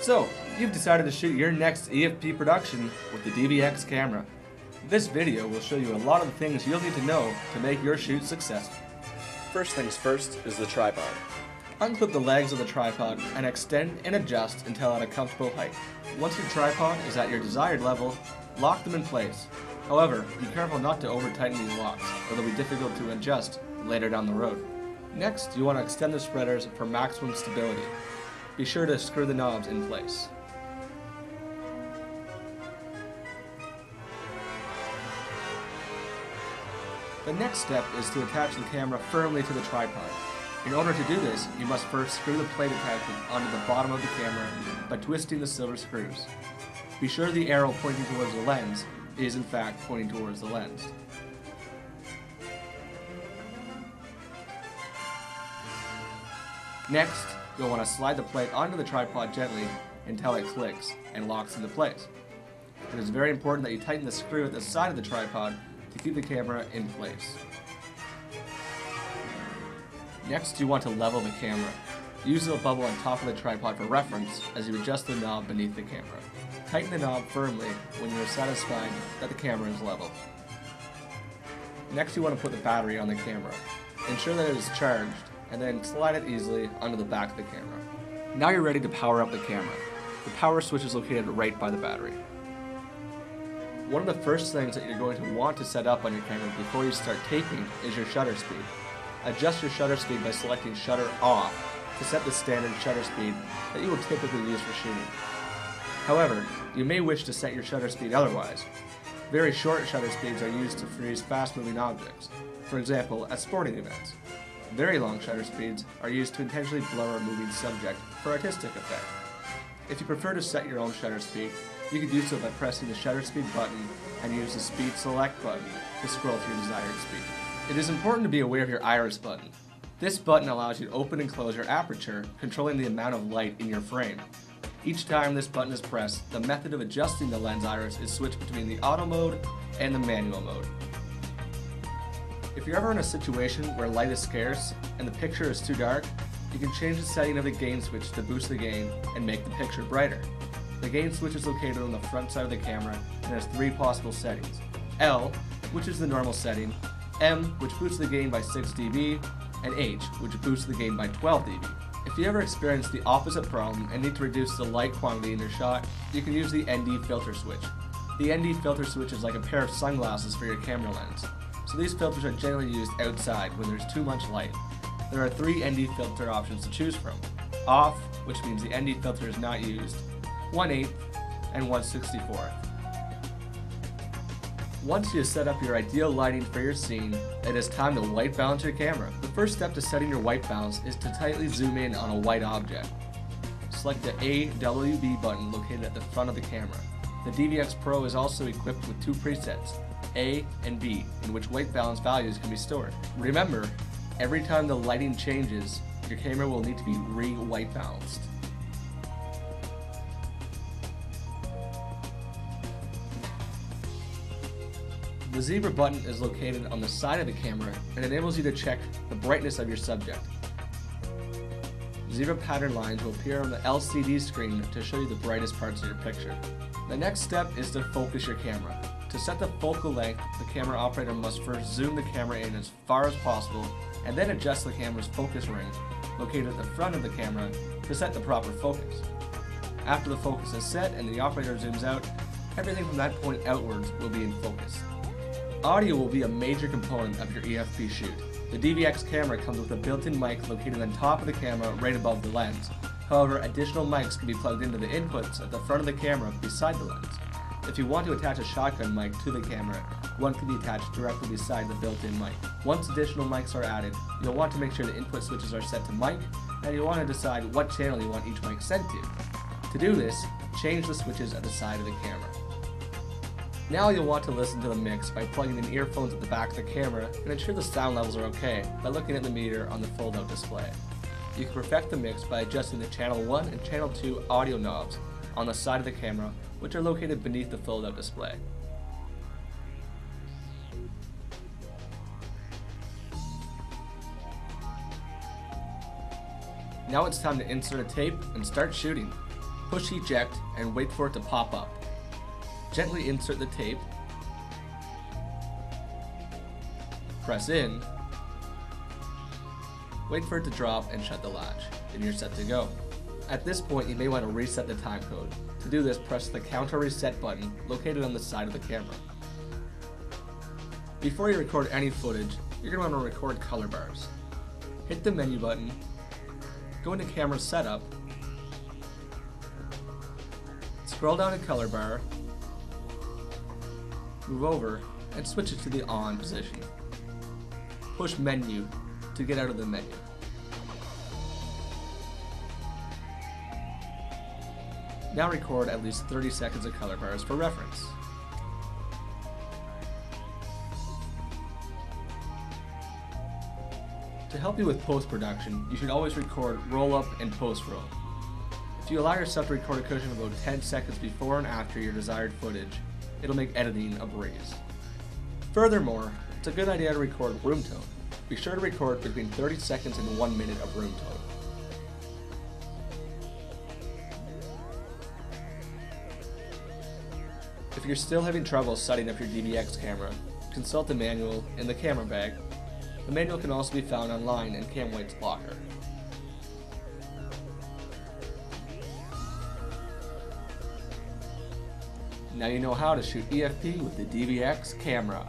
So, you've decided to shoot your next EFP production with the DVX camera. This video will show you a lot of the things you'll need to know to make your shoot successful. First things first is the tripod. Unclip the legs of the tripod and extend and adjust until at a comfortable height. Once your tripod is at your desired level, lock them in place. However, be careful not to over-tighten these locks, or they'll be difficult to adjust later down the road. Next, you want to extend the spreaders for maximum stability. Be sure to screw the knobs in place. The next step is to attach the camera firmly to the tripod. In order to do this, you must first screw the plate attachment onto the bottom of the camera by twisting the silver screws. Be sure the arrow pointing towards the lens is in fact pointing towards the lens. Next, you'll want to slide the plate onto the tripod gently until it clicks and locks into place. It is very important that you tighten the screw at the side of the tripod to keep the camera in place. Next, you want to level the camera. Use the bubble on top of the tripod for reference as you adjust the knob beneath the camera. Tighten the knob firmly when you are satisfied that the camera is level. Next, you want to put the battery on the camera. Ensure that it is charged, and then slide it easily onto the back of the camera. Now you're ready to power up the camera. The power switch is located right by the battery. One of the first things that you're going to want to set up on your camera before you start taping is your shutter speed. Adjust your shutter speed by selecting shutter off to set the standard shutter speed that you will typically use for shooting. However, you may wish to set your shutter speed otherwise. Very short shutter speeds are used to freeze fast-moving objects, for example, at sporting events. Very long shutter speeds are used to intentionally blur a moving subject for artistic effect. If you prefer to set your own shutter speed, you can do so by pressing the shutter speed button and use the speed select button to scroll to your desired speed. It is important to be aware of your iris button. This button allows you to open and close your aperture, controlling the amount of light in your frame. Each time this button is pressed, the method of adjusting the lens iris is switched between the auto mode and the manual mode. If you're ever in a situation where light is scarce and the picture is too dark, you can change the setting of the gain switch to boost the gain and make the picture brighter. The gain switch is located on the front side of the camera and has three possible settings. L, which is the normal setting, M, which boosts the gain by 6 dB, and H, which boosts the gain by 12 dB. If you ever experience the opposite problem and need to reduce the light quantity in your shot, you can use the ND filter switch. The ND filter switch is like a pair of sunglasses for your camera lens. So these filters are generally used outside when there's too much light. There are three ND filter options to choose from. Off, which means the ND filter is not used, 1/8, and 1/64. Once you have set up your ideal lighting for your scene, it is time to white balance your camera. The first step to setting your white balance is to tightly zoom in on a white object. Select the AWB button located at the front of the camera. The DVX Pro is also equipped with two presets, A and B, in which white balance values can be stored. Remember, every time the lighting changes, your camera will need to be re-white balanced. The zebra button is located on the side of the camera and enables you to check the brightness of your subject. Zebra pattern lines will appear on the LCD screen to show you the brightest parts of your picture. The next step is to focus your camera. To set the focal length, the camera operator must first zoom the camera in as far as possible and then adjust the camera's focus ring, located at the front of the camera, to set the proper focus. After the focus is set and the operator zooms out, everything from that point outwards will be in focus. Audio will be a major component of your EFP shoot. The DVX camera comes with a built-in mic located on top of the camera right above the lens. However, additional mics can be plugged into the inputs at the front of the camera beside the lens. If you want to attach a shotgun mic to the camera, one can be attached directly beside the built-in mic. Once additional mics are added, you'll want to make sure the input switches are set to mic, and you'll want to decide what channel you want each mic sent to. To do this, change the switches at the side of the camera. Now you'll want to listen to the mix by plugging in earphones at the back of the camera and ensure the sound levels are okay by looking at the meter on the fold-out display. You can perfect the mix by adjusting the channel 1 and channel 2 audio knobs on the side of the camera, which are located beneath the fold-out display. Now it's time to insert a tape and start shooting. Push eject and wait for it to pop up. Gently insert the tape. Press in. Wait for it to drop and shut the latch, and you're set to go. At this point, you may want to reset the time code. To do this, press the counter reset button located on the side of the camera. Before you record any footage, you're going to want to record color bars. Hit the menu button, go into camera setup, scroll down to color bar, move over, and switch it to the on position. Push menu to get out of the menu. Now record at least 30 seconds of color bars for reference. To help you with post-production, you should always record roll-up and post-roll. If you allow yourself to record a cushion about 10 seconds before and after your desired footage, it'll make editing a breeze. Furthermore, it's a good idea to record room tone. Be sure to record between 30 seconds and 1 minute of room tone. If you're still having trouble setting up your DVX camera, consult the manual in the camera bag. The manual can also be found online in CamWhite's locker. Now you know how to shoot EFP with the DVX camera.